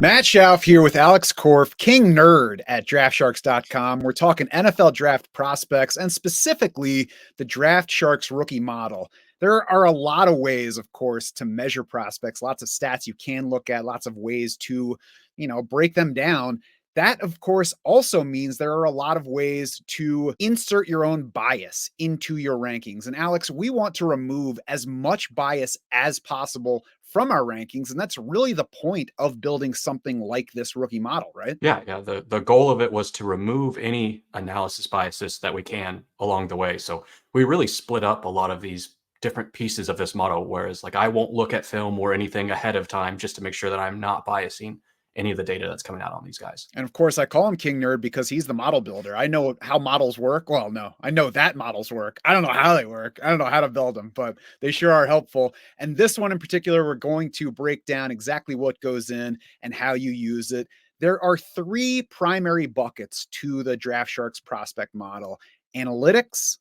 Matt Schauf here with Alex Korf, King Nerd at DraftSharks.com. We're talking NFL draft prospects and specifically the Draft Sharks rookie model. There are a lot of ways, of course, to measure prospects, lots of stats you can look at, lots of ways to, break them down. That, of course, also means there are a lot of ways to insert your own bias into your rankings. And Alex, we want to remove as much bias as possible from our rankings. And that's really the point of building something like this rookie model, right? Yeah. The goal of it was to remove any analysis biases that we can along the way. So we really split up a lot of these different pieces of this model. Whereas, like, I won't look at film or anything ahead of time just to make sure that I'm not biasing any of the data that's coming out on these guys. And of course, I call him King Nerd because he's the model builder. I know how models work. Well, no, I know that models work. I don't know how they work. I don't know how to build them, but they sure are helpful. And this one in particular, we're going to break down exactly what goes in and how you use it. There are three primary buckets to the Draft Sharks prospect model: analytics,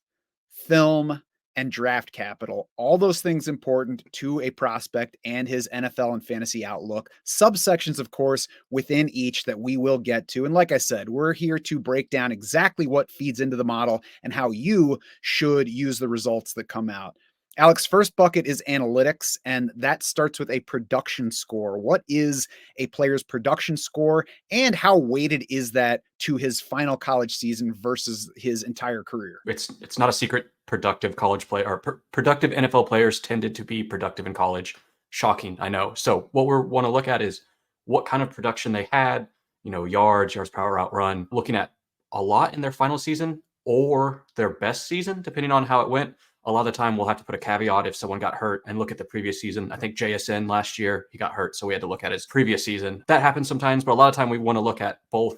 film, and draft capital. All those things important to a prospect and his NFL and fantasy outlook. Subsections, of course, within each that we will get to. And like I said, we're here to break down exactly what feeds into the model and how you should use the results that come out. Alex, first bucket is analytics, and that starts with a production score. What is a player's production score, and how weighted is that to his final college season versus his entire career? It's not a secret. Productive college play or productive NFL players tended to be productive in college. Shocking, I know. So what we want to look at is what kind of production they had, yards per hour, outrun, looking at a lot in their final season or their best season, depending on how it went. A lot of the time we'll have to put a caveat if someone got hurt and look at the previous season. I think JSN last year, he got hurt, so we had to look at his previous season. That happens sometimes, but a lot of time we want to look at both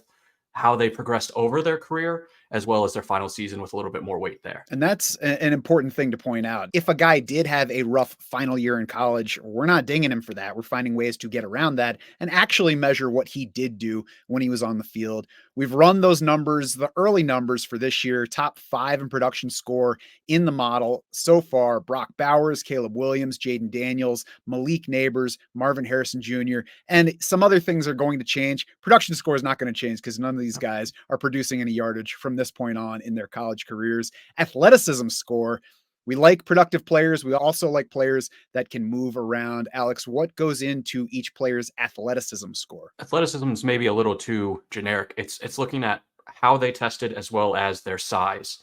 how they progressed over their career as well as their final season with a little bit more weight there. And that's an important thing to point out. If a guy did have a rough final year in college, we're not dinging him for that. We're finding ways to get around that and actually measure what he did do when he was on the field. We've run those numbers, the early numbers for this year, top 5 in production score in the model so far: Brock Bowers, Caleb Williams, Jaden Daniels, Malik Neighbors, Marvin Harrison Jr., and some other things are going to change. Production score is not going to change because none of these guys are producing any yardage from this point on in their college careers. Athleticism score. We like productive players. We also like players that can move around. Alex, what goes into each player's athleticism score? Athleticism is maybe a little too generic. It's looking at how they tested as well as their size.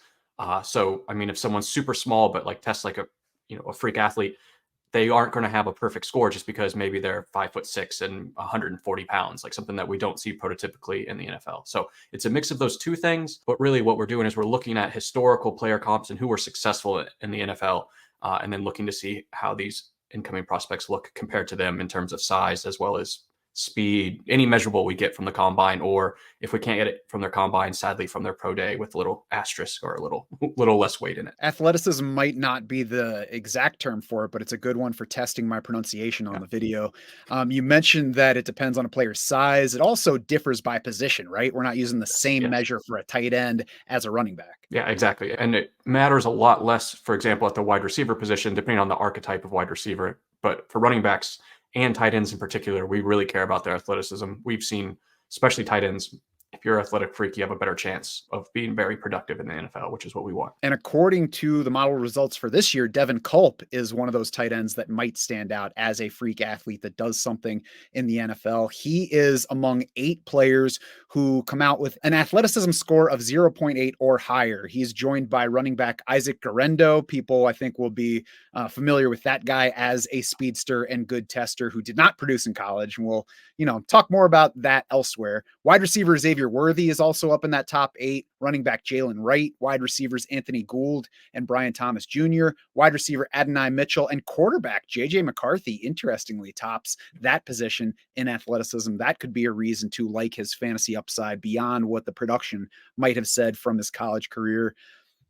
So I mean, if someone's super small but like tests like a freak athlete, they aren't going to have a perfect score just because maybe they're 5'6" and 140 pounds, like something that we don't see prototypically in the NFL. So it's a mix of those two things. But really what we're doing is we're looking at historical player comps and who were successful in the NFL, and then looking to see how these incoming prospects look compared to them in terms of size as well as speed, any measurable we get from the combine, or if we can't get it from their combine, sadly from their pro day with a little asterisk or a little less weight in it. Athleticism might not be the exact term for it, but it's a good one for testing my pronunciation on the video. You mentioned that it depends on a player's size. It also differs by position, right? We're not using the same measure for a tight end as a running back. Yeah, exactly. And it matters a lot less, for example, at the wide receiver position, depending on the archetype of wide receiver. But for running backs and tight ends in particular, we really care about their athleticism. We've seen, especially tight ends, if you're an athletic freak, you have a better chance of being very productive in the NFL, which is what we want. And according to the model results for this year, Devin Culp is one of those tight ends that might stand out as a freak athlete that does something in the NFL. He is among 8 players who come out with an athleticism score of 0.8 or higher. He's joined by running back Isaac Garendo. People, I think, will be familiar with that guy as a speedster and good tester who did not produce in college. And we'll, talk more about that elsewhere. Wide receiver Xavier Worthy is also up in that top 8. Running back Jalen Wright, wide receivers Anthony Gould and Brian Thomas Jr., wide receiver Adonai Mitchell, and quarterback JJ McCarthy, interestingly, tops that position in athleticism. That could be a reason to like his fantasy upside beyond what the production might have said from his college career.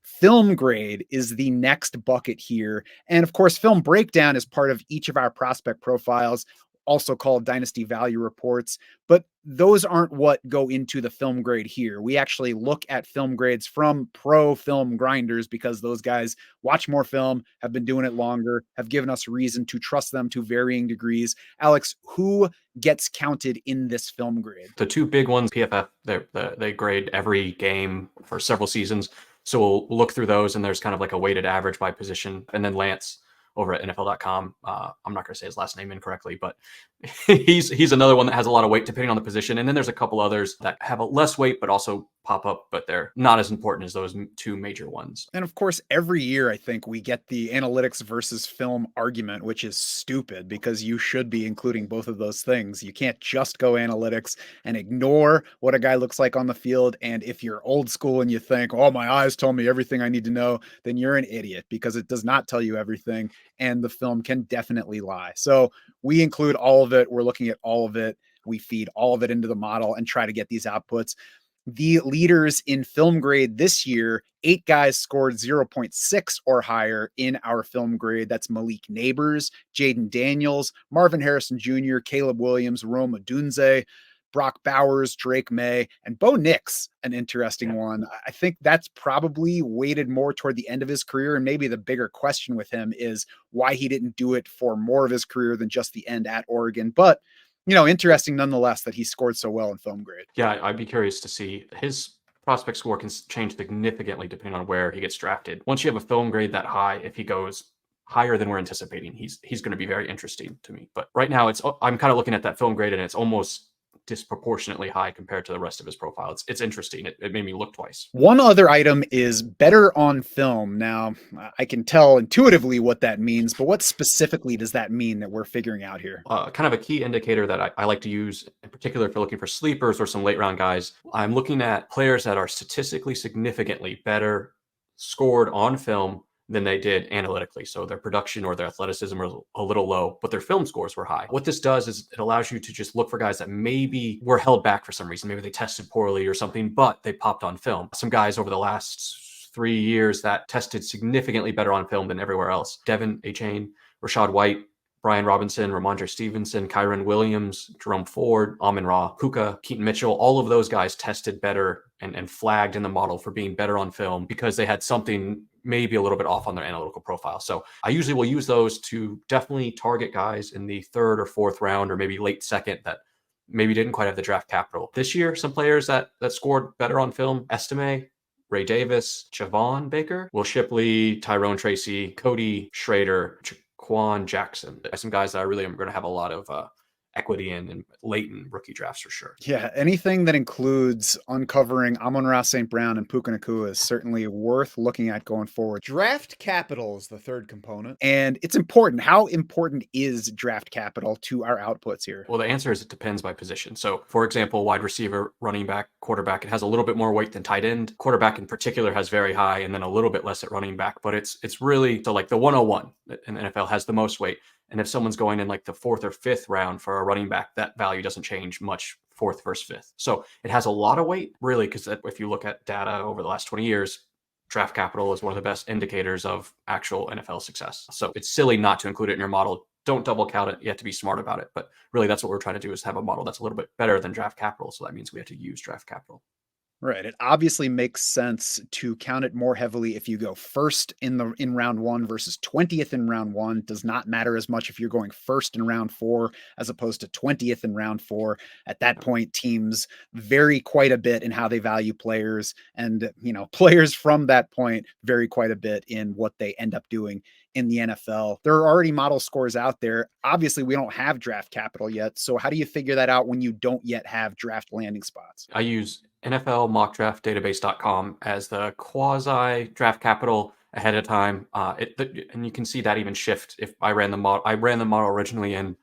Film grade is the next bucket here. And of course, film breakdown is part of each of our prospect profiles. also called dynasty value reports. But those aren't what go into the film grade here. We actually look at film grades from pro film grinders because those guys watch more film, have been doing it longer, have given us reason to trust them to varying degrees. Alex, who gets counted in this film grade? The two big ones, PFF, they grade every game for several seasons. So we'll look through those, and there's kind of like a weighted average by position. And then Lance over at NFL.com, I'm not going to say his last name incorrectly, but he's another one that has a lot of weight depending on the position. And then there's a couple others that have a less weight, but also pop up, but they're not as important as those two major ones. And of course, every year, I think we get the analytics versus film argument, which is stupid because you should be including both of those things. You can't just go analytics and ignore what a guy looks like on the field. And if you're old school and you think, oh, my eyes tell me everything I need to know, then you're an idiot because it does not tell you everything. And the film can definitely lie. So we include all of it. We're looking at all of it. We feed all of it into the model and try to get these outputs. The leaders in film grade this year, 8 guys scored 0.6 or higher in our film grade. That's Malik Neighbors, Jaden Daniels, Marvin Harrison Jr., Caleb Williams, Rome Odunze, Brock Bowers, Drake May, and Bo Nix, an interesting one. I think that's probably weighted more toward the end of his career. And maybe the bigger question with him is why he didn't do it for more of his career than just the end at Oregon. But interesting nonetheless that he scored so well in film grade. Yeah, I'd be curious to see. His prospect score can change significantly depending on where he gets drafted. Once you have a film grade that high, if he goes higher than we're anticipating, he's going to be very interesting to me. But right now, I'm kind of looking at that film grade, and it's almost disproportionately high compared to the rest of his profile. It's interesting. It made me look twice. One other item is better on film. Now, I can tell intuitively what that means, but what specifically does that mean that we're figuring out here? Kind of a key indicator that I like to use, in particular if you're looking for sleepers or some late round guys, I'm looking at players that are statistically significantly better scored on film than they did analytically. So their production or their athleticism was a little low, but their film scores were high. What this does is it allows you to just look for guys that maybe were held back for some reason. Maybe they tested poorly or something, but they popped on film. Some guys over the last 3 years that tested significantly better on film than everywhere else. Devin Achane, Rashad White, Brian Robinson, Ramondre Stevenson, Kyron Williams, Jerome Ford, Amon-Ra, Puka, Keaton Mitchell, all of those guys tested better and flagged in the model for being better on film because they had something maybe a little bit off on their analytical profile. So I usually will use those to definitely target guys in the 3rd or 4th round or maybe late 2nd that maybe didn't quite have the draft capital. This year, some players that scored better on film, Estime, Ray Davis, Javon Baker, Will Shipley, Tyrone Tracy, Cody Schrader, Quan Jackson. Some guys that I really am going to have a lot of equity in late in rookie drafts for sure. Yeah, anything that includes uncovering Amon-Ra St. Brown and Puka Nacua is certainly worth looking at going forward. Draft capital is the third component. And it's important. How important is draft capital to our outputs here? Well, the answer is it depends by position. So, for example, wide receiver, running back, quarterback, it has a little bit more weight than tight end. Quarterback in particular has very high and then a little bit less at running back, but it's really, so like the 101 in the NFL has the most weight. And if someone's going in like the 4th or 5th round for a running back, that value doesn't change much 4th versus 5th. So it has a lot of weight, really, because if you look at data over the last 20 years, draft capital is one of the best indicators of actual NFL success. So it's silly not to include it in your model. Don't double count it. You have to be smart about it. But really, that's what we're trying to do is have a model that's a little bit better than draft capital. So that means we have to use draft capital. Right. It obviously makes sense to count it more heavily if you go first in round 1 versus 20th in round 1. Does not matter as much if you're going first in round 4 as opposed to 20th in round 4. At that point, teams vary quite a bit in how they value players, and players from that point vary quite a bit in what they end up doing in the NFL. There are already model scores out there. Obviously, we don't have draft capital yet. So how do you figure that out when you don't yet have draft landing spots? I use NFL mockdraftdatabase.com as the quasi draft capital ahead of time. And you can see that even shift. If I ran the model originally in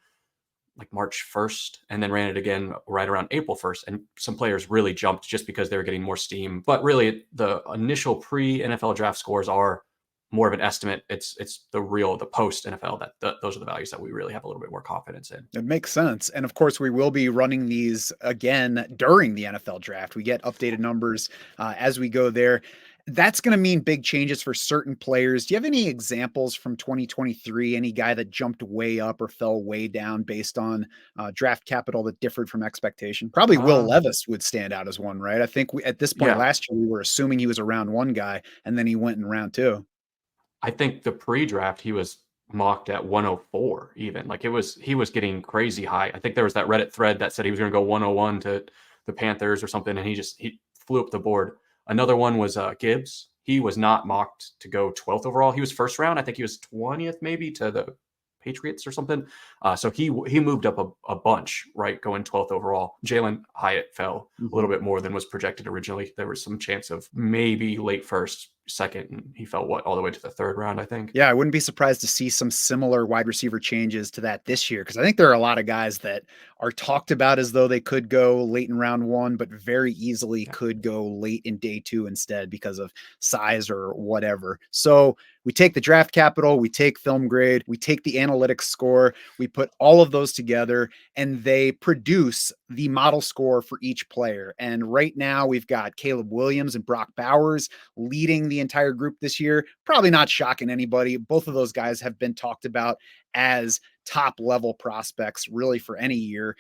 like March 1st and then ran it again right around April 1st. And some players really jumped just because they were getting more steam. But really the initial pre-NFL draft scores are more of an estimate. It's the post NFL those are the values that we really have a little bit more confidence in. It makes sense. And of course, we will be running these again during the NFL draft. We get updated numbers as we go there. That's going to mean big changes for certain players. Do you have any examples from 2023? Any guy that jumped way up or fell way down based on draft capital that differed from expectation? Probably Will Um, Levis would stand out as one, right? I think at this point yeah, last year, we were assuming he was a round one guy, and then he went in round two. I think the pre-draft he was mocked at 104 even. Like he was getting crazy high. I think there was that Reddit thread that said he was going to go 101 to the Panthers or something, and he flew up the board. Another one was Gibbs. He was not mocked to go 12th overall. He was first round. I think he was 20th maybe to the Patriots or something. So he moved up a bunch, right, going 12th overall. Jalen Hyatt fell a little Mhm. bit more than was projected originally. There was some chance of maybe late first, second, and he fell all the way to the third round, I think. Yeah, I wouldn't be surprised to see some similar wide receiver changes to that this year because I think there are a lot of guys that are talked about as though they could go late in round one, but very easily Yeah. could go late in day two instead because of size or whatever. So we take the draft capital, we take film grade, we take the analytics score, we put all of those together, and they produce the model score for each player. And right now we've got Caleb Williams and Brock Bowers leading the entire group this year. Probably not shocking anybody. Both of those guys have been talked about as top level prospects really for any year.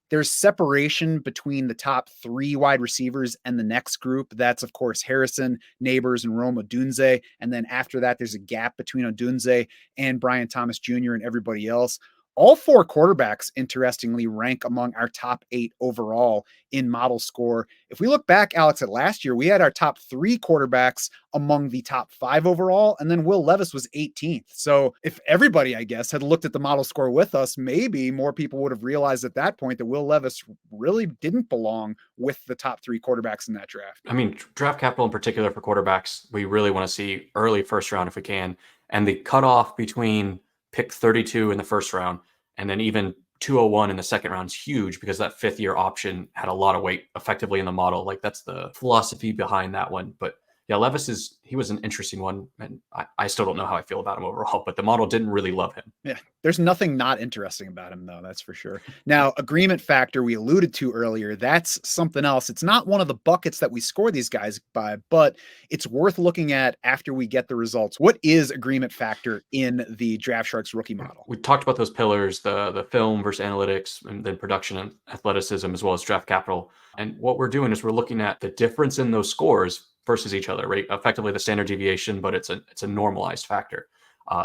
There's separation between the top three wide receivers and the next group. That's, of course, Harrison, Neighbors, and Rome Odunze. And then after that, there's a gap between Odunze and Brian Thomas Jr. and everybody else. All four quarterbacks, interestingly, rank among our top 8 overall in model score. If we look back, Alex, at last year, we had our top 3 quarterbacks among the top 5 overall, and then Will Levis was 18th. So if everybody, I guess, had looked at the model score with us, maybe more people would have realized at that point that Will Levis really didn't belong with the top 3 quarterbacks in that draft. I mean, draft capital in particular for quarterbacks, we really want to see early first round if we can. And the cutoff between pick 32 in the first round and then even 201 in the second round is huge because that fifth year option had a lot of weight effectively in the model. Like that's the philosophy behind that one. But yeah, he was an interesting one. And I still don't know how I feel about him overall, but the model didn't really love him. Yeah, there's nothing not interesting about him, though. That's for sure. Now, agreement factor we alluded to earlier, that's something else. It's not one of the buckets that we score these guys by, but it's worth looking at after we get the results. What is agreement factor in the Draft Sharks rookie model? We talked about those pillars, the film versus analytics, and then production and athleticism, as well as draft capital. And what we're doing is we're looking at the difference in those scores versus each other, right? Effectively the standard deviation, but it's a normalized factor.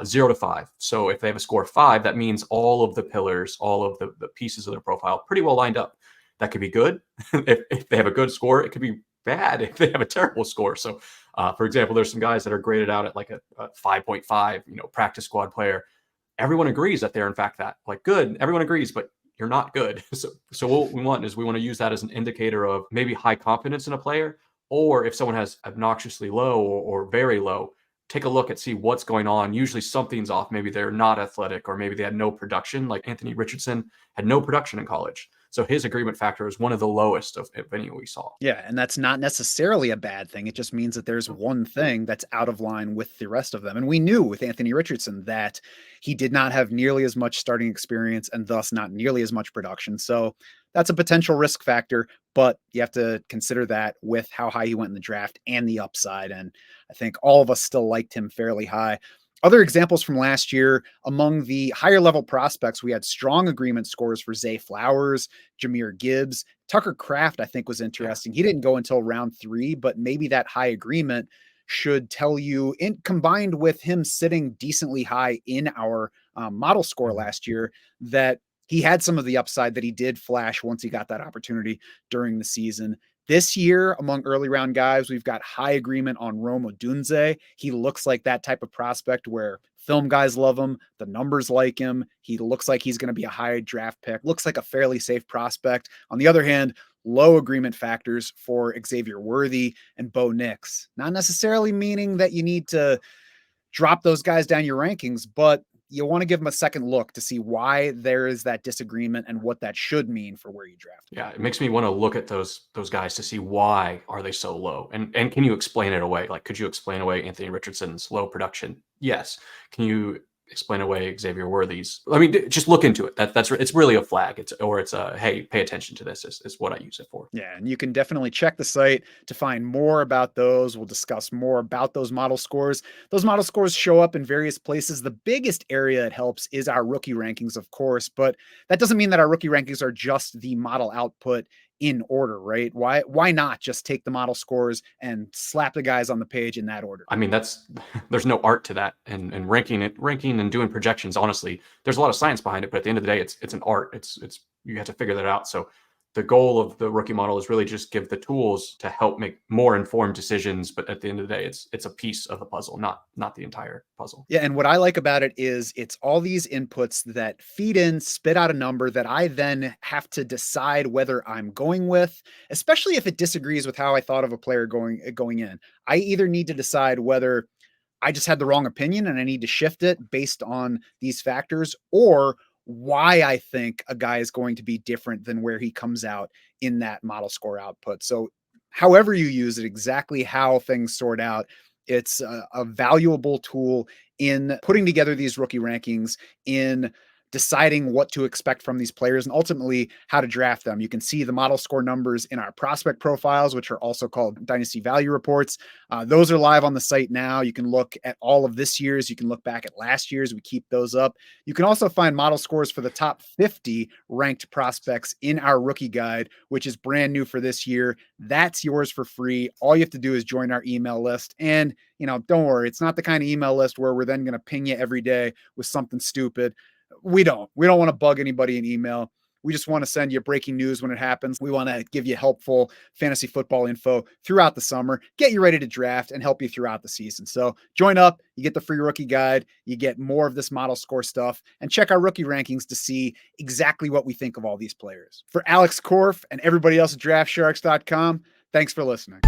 0 to 5. So if they have a score of 5, that means all of the pillars, all of the pieces of their profile pretty well lined up. That could be good. If they have a good score, it could be bad if they have a terrible score. So, for example, there's some guys that are graded out at like a 5.5, practice squad player. Everyone agrees that they're in fact that like good. Everyone agrees, but you're not good. So what we want is we want to use that as an indicator of maybe high confidence in a player, or if someone has obnoxiously low or very low, take a look and see what's going on. Usually something's off. Maybe they're not athletic, or maybe they had no production. Like Anthony Richardson had no production in college. So his agreement factor is one of the lowest of any we saw. Yeah, and that's not necessarily a bad thing. It just means that there's one thing that's out of line with the rest of them. And we knew with Anthony Richardson that he did not have nearly as much starting experience and thus not nearly as much production. So that's a potential risk factor, but you have to consider that with how high he went in the draft and the upside. And I think all of us still liked him fairly high. Other examples from last year, among the higher level prospects, we had strong agreement scores for Zay Flowers, Jahmyr Gibbs. Tucker Kraft, I think, was Yeah. interesting. He didn't go until round 3, but maybe that high agreement should tell you, combined with him sitting decently high in our model score Mhm. last year, that he had some of the upside that he did flash once he got that opportunity during the season. This year, among early round guys, we've got high agreement on Rome Odunze. He looks like that type of prospect where film guys love him, the numbers like him. He looks like he's going to be a high draft pick, looks like a fairly safe prospect. On the other hand, low agreement factors for Xavier Worthy and Bo Nix. Not necessarily meaning that you need to drop those guys down your rankings, but you want to give them a second look to see why there is that disagreement and what that should mean for where you draft them. Yeah, it makes me want to look at those guys to see why are they so low, and can you explain it away? Like, could you explain away Anthony Richardson's low production? Yes. Can you explain away Xavier Worthy's. I mean, just look into it. It's really a flag. It's a hey, pay attention to this is what I use it for. Yeah, and you can definitely check the site to find more about those. We'll discuss more about those model scores. Those model scores show up in various places. The biggest area it helps is our rookie rankings, of course, but that doesn't mean that our rookie rankings are just the model output in order, right? Why not just take the model scores and slap the guys on the page in that order? I mean, there's no art to that, and ranking and doing projections. Honestly, there's a lot of science behind it, but at the end of the day, it's an art. It's you have to figure that out. So the goal of the rookie model is really just give the tools to help make more informed decisions. But at the end of the day, it's a piece of the puzzle, not the entire puzzle. Yeah, and what I like about it is it's all these inputs that feed in, spit out a number that I then have to decide whether I'm going with, especially if it disagrees with how I thought of a player going in. I either need to decide whether I just had the wrong opinion and I need to shift it based on these factors, or why I think a guy is going to be different than where he comes out in that model score output. So, however you use it, exactly how things sort out, it's a valuable tool in putting together these rookie rankings, in deciding what to expect from these players, and ultimately how to draft them. You can see the model score numbers in our prospect profiles, which are also called dynasty value reports. Those are live on the site now. You can look at all of this year's. You can look back at last year's. We keep those up. You can also find model scores for the top 50 ranked prospects in our rookie guide, which is brand new for this year. That's yours for free. All you have to do is join our email list. And, don't worry, it's not the kind of email list where we're then going to ping you every day with something stupid. We don't want to bug anybody in email. We just want to send you breaking news when it happens. We want to give you helpful fantasy football info throughout the summer, get you ready to draft, and help you throughout the season. So join up, you get the free rookie guide, you get more of this model score stuff, and check our rookie rankings to see exactly what we think of all these players. For Alex Korf and everybody else at DraftSharks.com, thanks for listening.